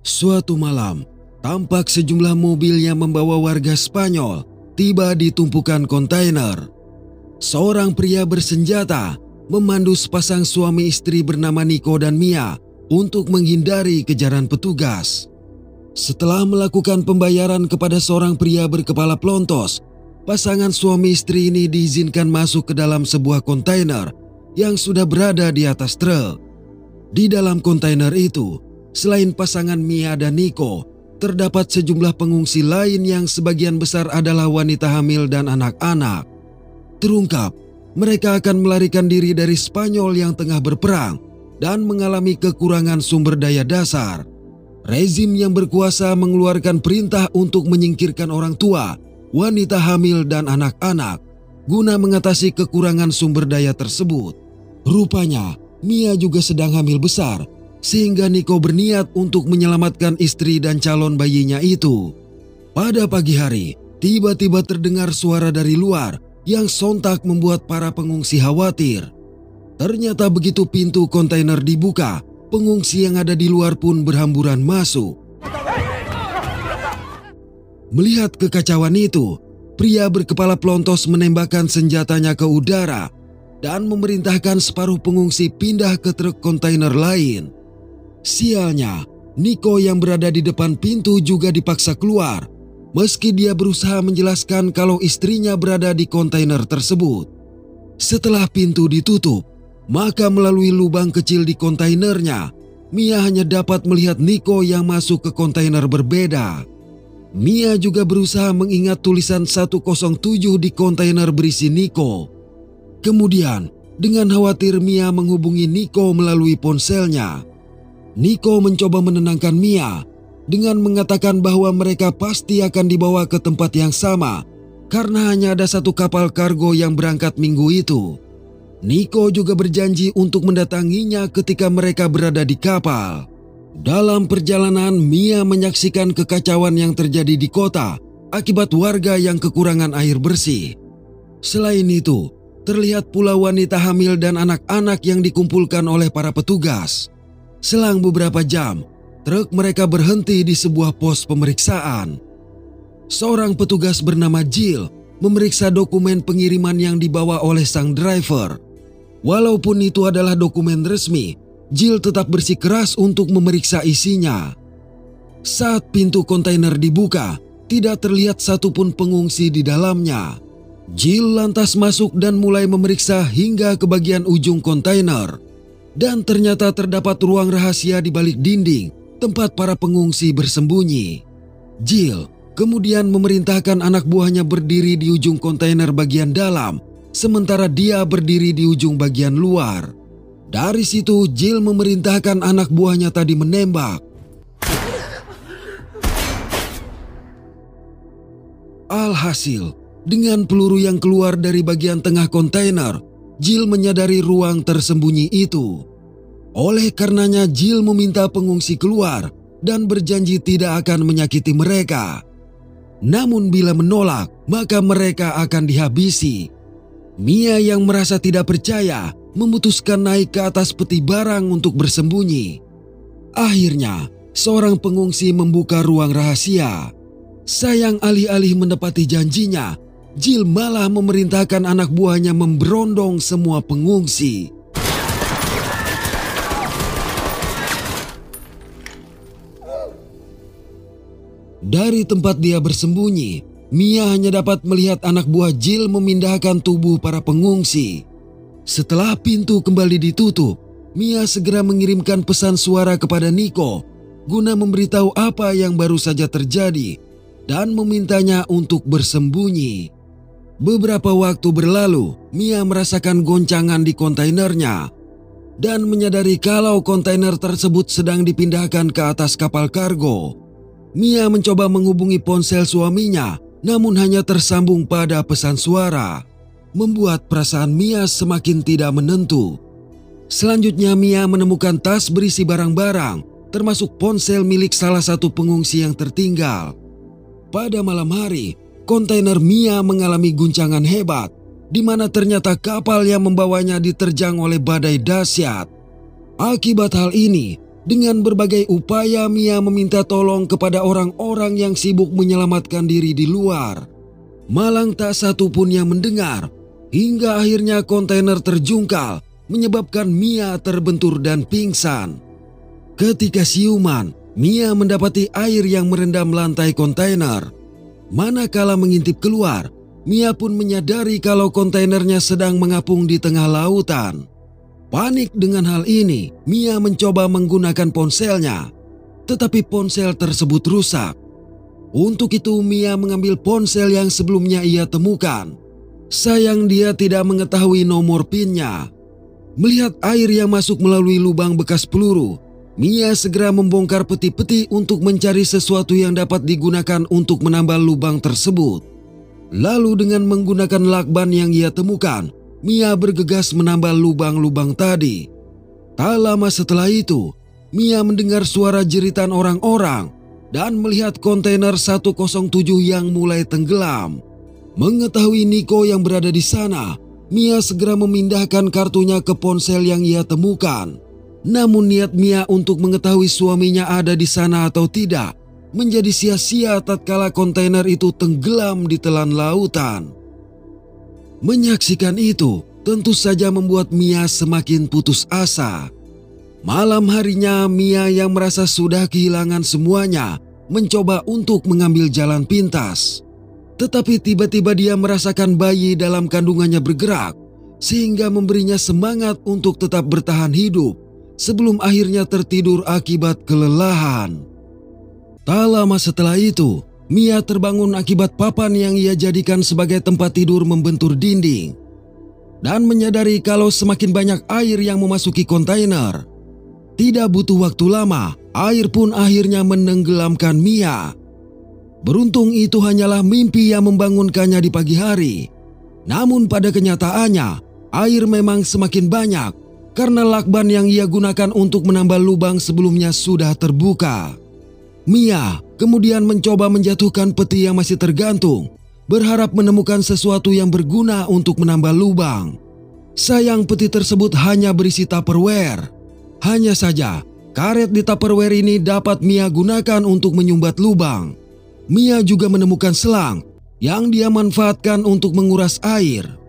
Suatu malam, tampak sejumlah mobil yang membawa warga Spanyol tiba di tumpukan kontainer. Seorang pria bersenjata memandu sepasang suami istri bernama Nico dan Mia untuk menghindari kejaran petugas. Setelah melakukan pembayaran kepada seorang pria berkepala pelontos, pasangan suami istri ini diizinkan masuk ke dalam sebuah kontainer yang sudah berada di atas truk. Di dalam kontainer itu, selain pasangan Mia dan Nico, terdapat sejumlah pengungsi lain yang sebagian besar adalah wanita hamil dan anak-anak. Terungkap, mereka akan melarikan diri dari Spanyol yang tengah berperang dan mengalami kekurangan sumber daya dasar. Rezim yang berkuasa mengeluarkan perintah untuk menyingkirkan orang tua, wanita hamil dan anak-anak guna mengatasi kekurangan sumber daya tersebut. Rupanya, Mia juga sedang hamil besar, sehingga Nico berniat untuk menyelamatkan istri dan calon bayinya itu. Pada pagi hari, tiba-tiba terdengar suara dari luar yang sontak membuat para pengungsi khawatir. Ternyata begitu pintu kontainer dibuka, pengungsi yang ada di luar pun berhamburan masuk. Melihat kekacauan itu, pria berkepala pelontos menembakkan senjatanya ke udara dan memerintahkan separuh pengungsi pindah ke truk kontainer lain. Sialnya, Nico yang berada di depan pintu juga dipaksa keluar, meski dia berusaha menjelaskan kalau istrinya berada di kontainer tersebut. Setelah pintu ditutup, maka melalui lubang kecil di kontainernya, Mia hanya dapat melihat Nico yang masuk ke kontainer berbeda. Mia juga berusaha mengingat tulisan 107 di kontainer berisi Nico. Kemudian, dengan khawatir Mia menghubungi Nico melalui ponselnya. Nico mencoba menenangkan Mia dengan mengatakan bahwa mereka pasti akan dibawa ke tempat yang sama karena hanya ada satu kapal kargo yang berangkat minggu itu. Nico juga berjanji untuk mendatanginya ketika mereka berada di kapal. Dalam perjalanan, Mia menyaksikan kekacauan yang terjadi di kota akibat warga yang kekurangan air bersih. Selain itu, terlihat pula wanita hamil dan anak-anak yang dikumpulkan oleh para petugas. Selang beberapa jam, truk mereka berhenti di sebuah pos pemeriksaan. Seorang petugas bernama Jill memeriksa dokumen pengiriman yang dibawa oleh sang driver. Walaupun itu adalah dokumen resmi, Jill tetap bersikeras untuk memeriksa isinya. Saat pintu kontainer dibuka, tidak terlihat satupun pengungsi di dalamnya. Jill lantas masuk dan mulai memeriksa hingga ke bagian ujung kontainer. Dan ternyata terdapat ruang rahasia di balik dinding tempat para pengungsi bersembunyi. Jill kemudian memerintahkan anak buahnya berdiri di ujung kontainer bagian dalam, sementara dia berdiri di ujung bagian luar. Dari situ Jill memerintahkan anak buahnya tadi menembak. Alhasil, dengan peluru yang keluar dari bagian tengah kontainer, Jill menyadari ruang tersembunyi itu. Oleh karenanya Jill meminta pengungsi keluar dan berjanji tidak akan menyakiti mereka. Namun bila menolak, maka mereka akan dihabisi. Mia yang merasa tidak percaya memutuskan naik ke atas peti barang untuk bersembunyi. Akhirnya, seorang pengungsi membuka ruang rahasia. Sayang alih-alih menepati janjinya, Jill malah memerintahkan anak buahnya memberondong semua pengungsi. Dari tempat dia bersembunyi, Mia hanya dapat melihat anak buah Jill memindahkan tubuh para pengungsi. Setelah pintu kembali ditutup, Mia segera mengirimkan pesan suara kepada Nico guna memberitahu apa yang baru saja terjadi dan memintanya untuk bersembunyi. Beberapa waktu berlalu, Mia merasakan goncangan di kontainernya dan menyadari kalau kontainer tersebut sedang dipindahkan ke atas kapal kargo. Mia mencoba menghubungi ponsel suaminya, namun hanya tersambung pada pesan suara, membuat perasaan Mia semakin tidak menentu. Selanjutnya Mia menemukan tas berisi barang-barang, termasuk ponsel milik salah satu pengungsi yang tertinggal. Pada malam hari, kontainer Mia mengalami guncangan hebat, di mana ternyata kapal yang membawanya diterjang oleh badai dahsyat. Akibat hal ini, Dengan berbagai upaya, Mia meminta tolong kepada orang-orang yang sibuk menyelamatkan diri di luar. Malang tak satu pun yang mendengar, hingga akhirnya kontainer terjungkal, menyebabkan Mia terbentur dan pingsan. Ketika siuman, Mia mendapati air yang merendam lantai kontainer. Manakala mengintip keluar, Mia pun menyadari kalau kontainernya sedang mengapung di tengah lautan. Panik dengan hal ini, Mia mencoba menggunakan ponselnya, tetapi ponsel tersebut rusak. Untuk itu Mia mengambil ponsel yang sebelumnya ia temukan. Sayang dia tidak mengetahui nomor PIN-nya. Melihat air yang masuk melalui lubang bekas peluru, Mia segera membongkar peti-peti untuk mencari sesuatu yang dapat digunakan untuk menambal lubang tersebut. Lalu dengan menggunakan lakban yang ia temukan, Mia bergegas menambal lubang-lubang tadi. Tak lama setelah itu, Mia mendengar suara jeritan orang-orang dan melihat kontainer 107 yang mulai tenggelam. Mengetahui Niko yang berada di sana, Mia segera memindahkan kartunya ke ponsel yang ia temukan. Namun niat Mia untuk mengetahui suaminya ada di sana atau tidak menjadi sia-sia tatkala kontainer itu tenggelam di telan lautan. Menyaksikan itu tentu saja membuat Mia semakin putus asa. Malam harinya Mia yang merasa sudah kehilangan semuanya mencoba untuk mengambil jalan pintas. Tetapi tiba-tiba dia merasakan bayi dalam kandungannya bergerak sehingga memberinya semangat untuk tetap bertahan hidup sebelum akhirnya tertidur akibat kelelahan. Tak lama setelah itu, Mia terbangun akibat papan yang ia jadikan sebagai tempat tidur membentur dinding dan menyadari kalau semakin banyak air yang memasuki kontainer. Tidak butuh waktu lama, air pun akhirnya menenggelamkan Mia. Beruntung itu hanyalah mimpi yang membangunkannya di pagi hari. Namun pada kenyataannya, air memang semakin banyak karena lakban yang ia gunakan untuk menambal lubang sebelumnya sudah terbuka. Mia kemudian mencoba menjatuhkan peti yang masih tergantung, berharap menemukan sesuatu yang berguna untuk menambal lubang. Sayang peti tersebut hanya berisi Tupperware. Hanya saja, karet di Tupperware ini dapat Mia gunakan untuk menyumbat lubang. Mia juga menemukan selang yang dia manfaatkan untuk menguras air,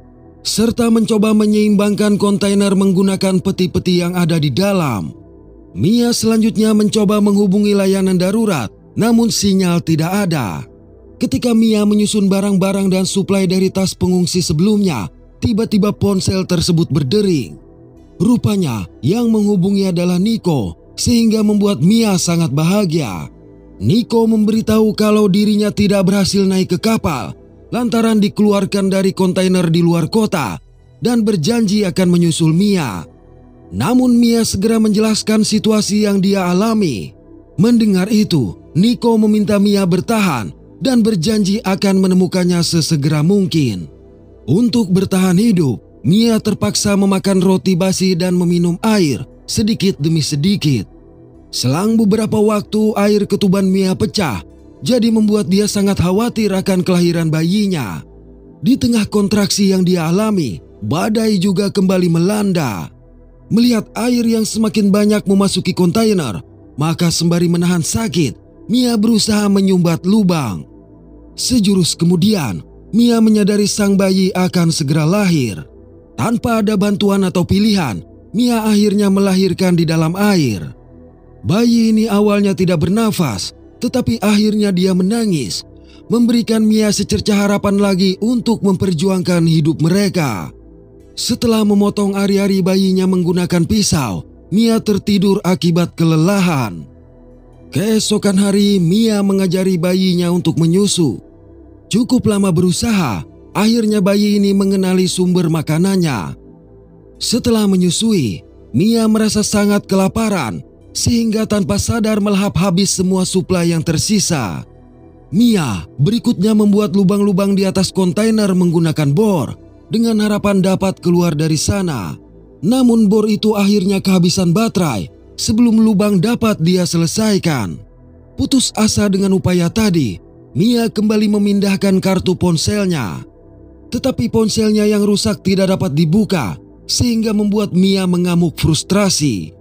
serta mencoba menyeimbangkan kontainer menggunakan peti-peti yang ada di dalam. Mia selanjutnya mencoba menghubungi layanan darurat, namun sinyal tidak ada. Ketika Mia menyusun barang-barang dan suplai dari tas pengungsi sebelumnya, tiba-tiba ponsel tersebut berdering. Rupanya yang menghubungi adalah Niko, sehingga membuat Mia sangat bahagia. Niko memberitahu kalau dirinya tidak berhasil naik ke kapal lantaran dikeluarkan dari kontainer di luar kota dan berjanji akan menyusul Mia. Namun Mia segera menjelaskan situasi yang dia alami. Mendengar itu, Niko meminta Mia bertahan dan berjanji akan menemukannya sesegera mungkin. Untuk bertahan hidup, Mia terpaksa memakan roti basi dan meminum air sedikit demi sedikit. Selang beberapa waktu air ketuban Mia pecah, jadi membuat dia sangat khawatir akan kelahiran bayinya. Di tengah kontraksi yang dia alami, badai juga kembali melanda. Melihat air yang semakin banyak memasuki kontainer, maka sembari menahan sakit, Mia berusaha menyumbat lubang. Sejurus kemudian, Mia menyadari sang bayi akan segera lahir. Tanpa ada bantuan atau pilihan, Mia akhirnya melahirkan di dalam air. Bayi ini awalnya tidak bernafas, tetapi akhirnya dia menangis, memberikan Mia secercah harapan lagi untuk memperjuangkan hidup mereka. Setelah memotong ari-ari bayinya menggunakan pisau, Mia tertidur akibat kelelahan. Keesokan hari, Mia mengajari bayinya untuk menyusu. Cukup lama berusaha, akhirnya bayi ini mengenali sumber makanannya. Setelah menyusui, Mia merasa sangat kelaparan, sehingga tanpa sadar melahap habis semua suplai yang tersisa. Mia berikutnya membuat lubang-lubang di atas kontainer menggunakan bor, dengan harapan dapat keluar dari sana. Namun bor itu akhirnya kehabisan baterai sebelum lubang dapat dia selesaikan. Putus asa dengan upaya tadi, Mia kembali memindahkan kartu ponselnya. Tetapi ponselnya yang rusak tidak dapat dibuka, sehingga membuat Mia mengamuk frustrasi.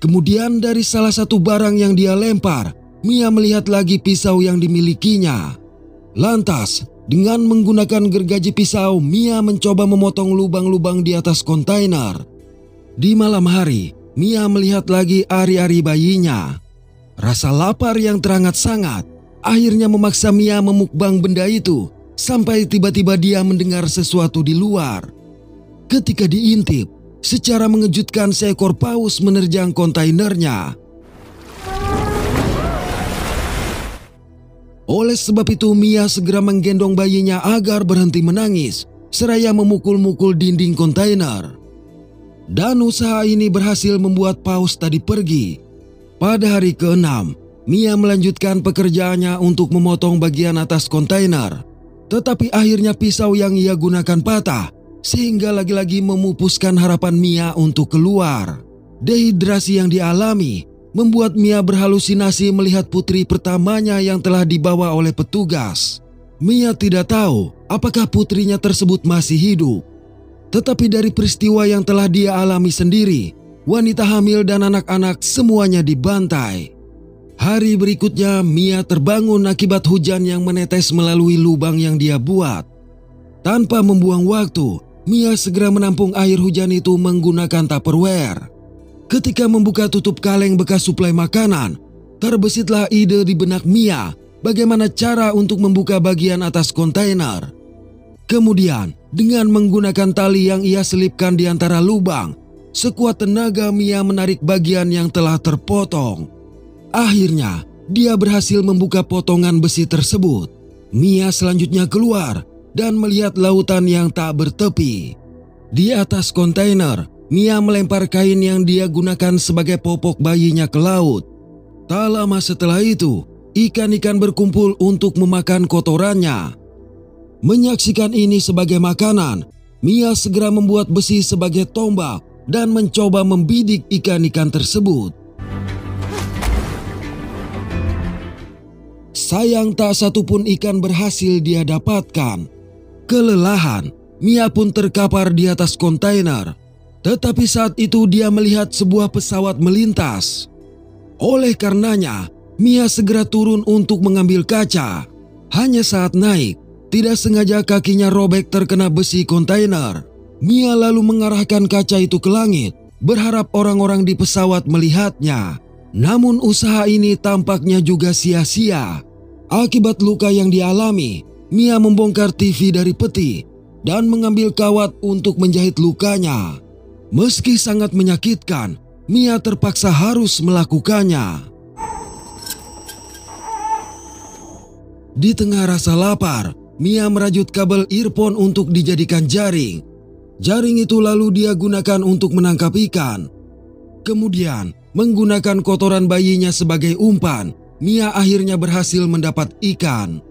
Kemudian dari salah satu barang yang dia lempar, Mia melihat lagi pisau yang dimilikinya. Lantas, dengan menggunakan gergaji pisau, Mia mencoba memotong lubang-lubang di atas kontainer. Di malam hari, Mia melihat lagi ari-ari bayinya. Rasa lapar yang teramat sangat akhirnya memaksa Mia memukbang benda itu sampai tiba-tiba dia mendengar sesuatu di luar. Ketika diintip, secara mengejutkan seekor paus menerjang kontainernya. Oleh sebab itu Mia segera menggendong bayinya agar berhenti menangis, seraya memukul-mukul dinding kontainer. Dan usaha ini berhasil membuat paus tadi pergi. Pada hari ke-6, Mia melanjutkan pekerjaannya untuk memotong bagian atas kontainer. Tetapi akhirnya pisau yang ia gunakan patah, sehingga lagi-lagi memupuskan harapan Mia untuk keluar. Dehidrasi yang dialami membuat Mia berhalusinasi melihat putri pertamanya yang telah dibawa oleh petugas. Mia tidak tahu apakah putrinya tersebut masih hidup. Tetapi dari peristiwa yang telah dia alami sendiri, wanita hamil dan anak-anak semuanya dibantai. Hari berikutnya Mia terbangun akibat hujan yang menetes melalui lubang yang dia buat. Tanpa membuang waktu, Mia segera menampung air hujan itu menggunakan Tupperware. Ketika membuka tutup kaleng bekas suplai makanan, terbesitlah ide di benak Mia bagaimana cara untuk membuka bagian atas kontainer. Kemudian, dengan menggunakan tali yang ia selipkan di antara lubang, sekuat tenaga Mia menarik bagian yang telah terpotong. Akhirnya, dia berhasil membuka potongan besi tersebut. Mia selanjutnya keluar dan melihat lautan yang tak bertepi. Di atas kontainer, Mia melempar kain yang dia gunakan sebagai popok bayinya ke laut. Tak lama setelah itu, ikan-ikan berkumpul untuk memakan kotorannya. Menyaksikan ini sebagai makanan, Mia segera membuat besi sebagai tombak dan mencoba membidik ikan-ikan tersebut. Sayang tak satupun ikan berhasil dia dapatkan. Kelelahan, Mia pun terkapar di atas kontainer. Tetapi saat itu dia melihat sebuah pesawat melintas. Oleh karenanya, Mia segera turun untuk mengambil kaca. Hanya saat naik, tidak sengaja kakinya robek terkena besi kontainer. Mia lalu mengarahkan kaca itu ke langit, berharap orang-orang di pesawat melihatnya. Namun usaha ini tampaknya juga sia-sia. Akibat luka yang dialami, Mia membongkar TV dari peti dan mengambil kawat untuk menjahit lukanya. Meski sangat menyakitkan, Mia terpaksa harus melakukannya. Di tengah rasa lapar, Mia merajut kabel earphone untuk dijadikan jaring. Jaring itu lalu dia gunakan untuk menangkap ikan. Kemudian, menggunakan kotoran bayinya sebagai umpan, Mia akhirnya berhasil mendapat ikan.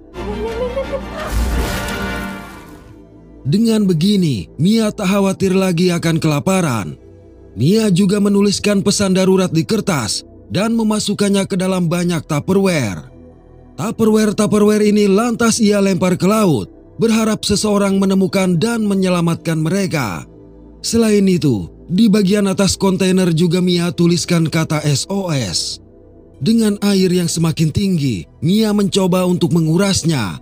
Dengan begini, Mia tak khawatir lagi akan kelaparan. Mia juga menuliskan pesan darurat di kertas dan memasukkannya ke dalam banyak Tupperware. Tupperware ini lantas ia lempar ke laut, berharap seseorang menemukan dan menyelamatkan mereka. Selain itu, di bagian atas kontainer juga Mia tuliskan kata SOS. Dengan air yang semakin tinggi, Mia mencoba untuk mengurasnya.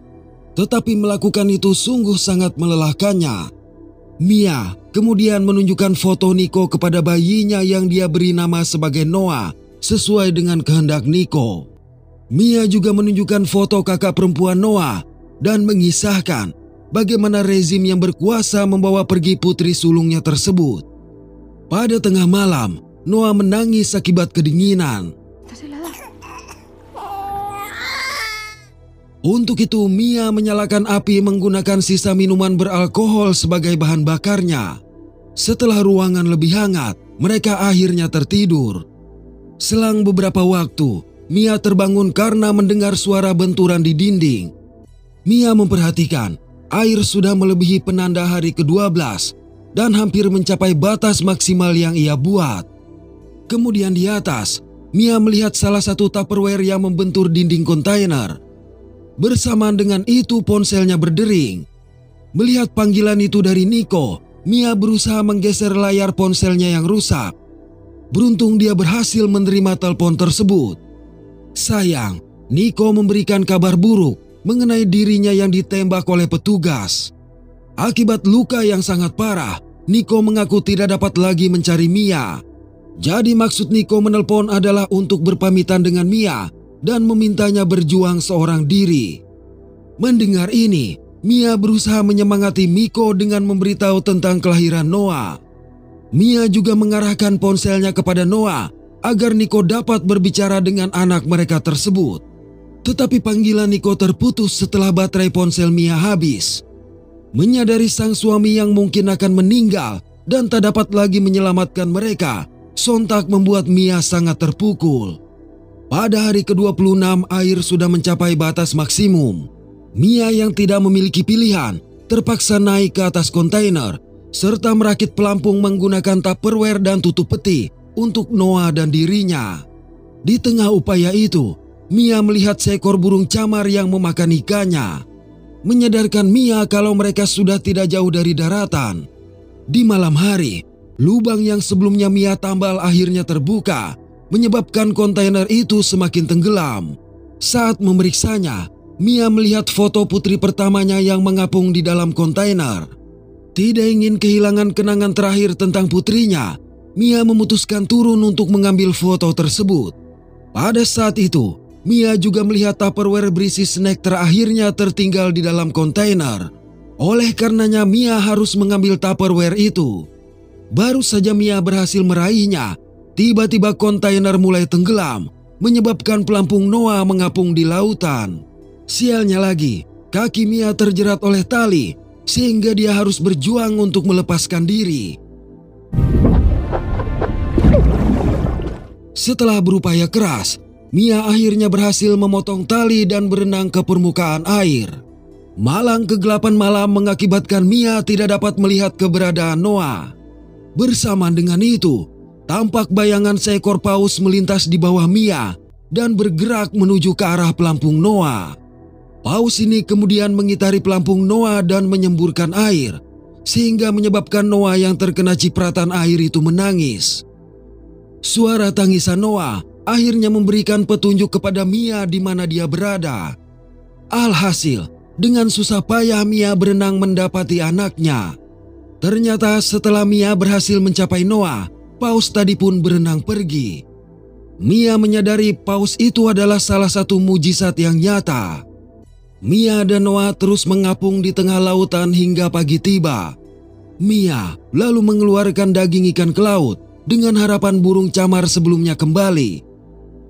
Tetapi melakukan itu sungguh sangat melelahkannya. Mia kemudian menunjukkan foto Nico kepada bayinya yang dia beri nama sebagai Noah, sesuai dengan kehendak Nico. Mia juga menunjukkan foto kakak perempuan Noah dan mengisahkan bagaimana rezim yang berkuasa membawa pergi putri sulungnya tersebut. Pada tengah malam, Noah menangis akibat kedinginan. Untuk itu, Mia menyalakan api menggunakan sisa minuman beralkohol sebagai bahan bakarnya. Setelah ruangan lebih hangat, mereka akhirnya tertidur. Selang beberapa waktu, Mia terbangun karena mendengar suara benturan di dinding. Mia memperhatikan air sudah melebihi penanda hari ke-12 dan hampir mencapai batas maksimal yang ia buat. Kemudian di atas, Mia melihat salah satu Tupperware yang membentur dinding kontainer. Bersamaan dengan itu ponselnya berdering. Melihat panggilan itu dari Nico, Mia berusaha menggeser layar ponselnya yang rusak. Beruntung dia berhasil menerima telepon tersebut. Sayang, Nico memberikan kabar buruk mengenai dirinya yang ditembak oleh petugas. Akibat luka yang sangat parah, Nico mengaku tidak dapat lagi mencari Mia. Jadi maksud Nico menelpon adalah untuk berpamitan dengan Mia dan memintanya berjuang seorang diri. Mendengar ini, Mia berusaha menyemangati Nico dengan memberitahu tentang kelahiran Noah. Mia juga mengarahkan ponselnya kepada Noah agar Nico dapat berbicara dengan anak mereka tersebut. Tetapi panggilan Nico terputus setelah baterai ponsel Mia habis. Menyadari sang suami yang mungkin akan meninggal dan tak dapat lagi menyelamatkan mereka, sontak membuat Mia sangat terpukul. Pada hari ke-26 air sudah mencapai batas maksimum. Mia yang tidak memiliki pilihan terpaksa naik ke atas kontainer serta merakit pelampung menggunakan tupperware dan tutup peti untuk Noah dan dirinya. Di tengah upaya itu, Mia melihat seekor burung camar yang memakan ikannya, menyadarkan Mia kalau mereka sudah tidak jauh dari daratan. Di malam hari, lubang yang sebelumnya Mia tambal akhirnya terbuka, menyebabkan kontainer itu semakin tenggelam. Saat memeriksanya, Mia melihat foto putri pertamanya yang mengapung di dalam kontainer. Tidak ingin kehilangan kenangan terakhir tentang putrinya, Mia memutuskan turun untuk mengambil foto tersebut. Pada saat itu, Mia juga melihat tupperware berisi snack terakhirnya tertinggal di dalam kontainer. Oleh karenanya Mia harus mengambil tupperware itu. Baru saja Mia berhasil meraihnya, tiba-tiba kontainer mulai tenggelam, menyebabkan pelampung Noah mengapung di lautan. Sialnya lagi, kaki Mia terjerat oleh tali, sehingga dia harus berjuang untuk melepaskan diri. Setelah berupaya keras, Mia akhirnya berhasil memotong tali dan berenang ke permukaan air. Malang kegelapan malam mengakibatkan Mia tidak dapat melihat keberadaan Noah. Bersamaan dengan itu, tampak bayangan seekor paus melintas di bawah Mia dan bergerak menuju ke arah pelampung Noah. Paus ini kemudian mengitari pelampung Noah dan menyemburkan air, sehingga menyebabkan Noah yang terkena cipratan air itu menangis. Suara tangisan Noah akhirnya memberikan petunjuk kepada Mia di mana dia berada. Alhasil, dengan susah payah Mia berenang mendapati anaknya. Ternyata setelah Mia berhasil mencapai Noah, paus tadi pun berenang pergi. Mia menyadari paus itu adalah salah satu mujizat yang nyata. Mia dan Noah terus mengapung di tengah lautan hingga pagi tiba. Mia lalu mengeluarkan daging ikan ke laut dengan harapan burung camar sebelumnya kembali.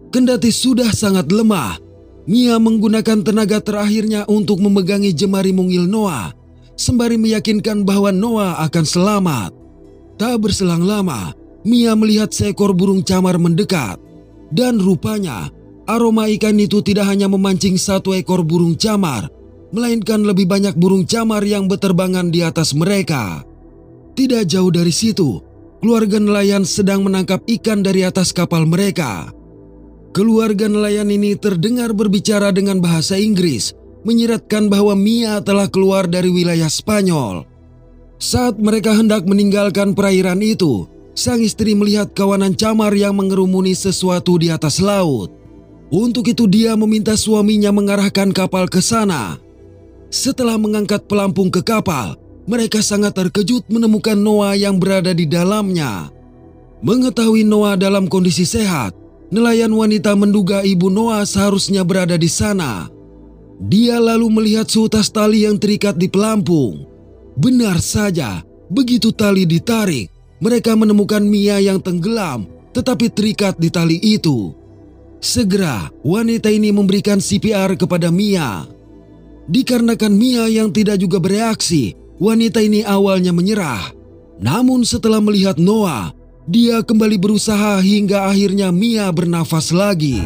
Kendati sudah sangat lemah, Mia menggunakan tenaga terakhirnya untuk memegangi jemari mungil Noah, sembari meyakinkan bahwa Noah akan selamat. Tak berselang lama, Mia melihat seekor burung camar mendekat. Dan rupanya, aroma ikan itu tidak hanya memancing satu ekor burung camar, melainkan lebih banyak burung camar yang berterbangan di atas mereka. Tidak jauh dari situ, keluarga nelayan sedang menangkap ikan dari atas kapal mereka. Keluarga nelayan ini terdengar berbicara dengan bahasa Inggris, menyiratkan bahwa Mia telah keluar dari wilayah Spanyol. Saat mereka hendak meninggalkan perairan itu, sang istri melihat kawanan camar yang mengerumuni sesuatu di atas laut. Untuk itu dia meminta suaminya mengarahkan kapal ke sana. Setelah mengangkat pelampung ke kapal, mereka sangat terkejut menemukan Noah yang berada di dalamnya. Mengetahui Noah dalam kondisi sehat, nelayan wanita menduga ibu Noah seharusnya berada di sana. Dia lalu melihat seutas tali yang terikat di pelampung. Benar saja, begitu tali ditarik, mereka menemukan Mia yang tenggelam tetapi terikat di tali itu. Segera, wanita ini memberikan CPR kepada Mia. Dikarenakan Mia yang tidak juga bereaksi, wanita ini awalnya menyerah. Namun setelah melihat Noah, dia kembali berusaha hingga akhirnya Mia bernafas lagi.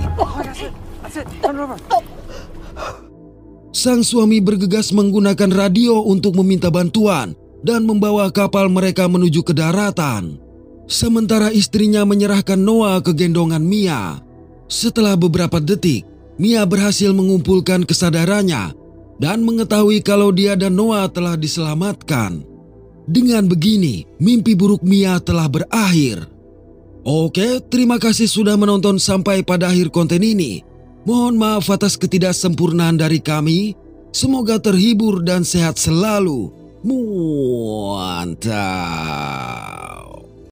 Sang suami bergegas menggunakan radio untuk meminta bantuan dan membawa kapal mereka menuju ke daratan. Sementara istrinya menyerahkan Noah ke gendongan Mia. Setelah beberapa detik, Mia berhasil mengumpulkan kesadarannya dan mengetahui kalau dia dan Noah telah diselamatkan. Dengan begini, mimpi buruk Mia telah berakhir. Oke, terima kasih sudah menonton sampai pada akhir konten ini. Mohon maaf atas ketidaksempurnaan dari kami. Semoga terhibur dan sehat selalu. Mantap.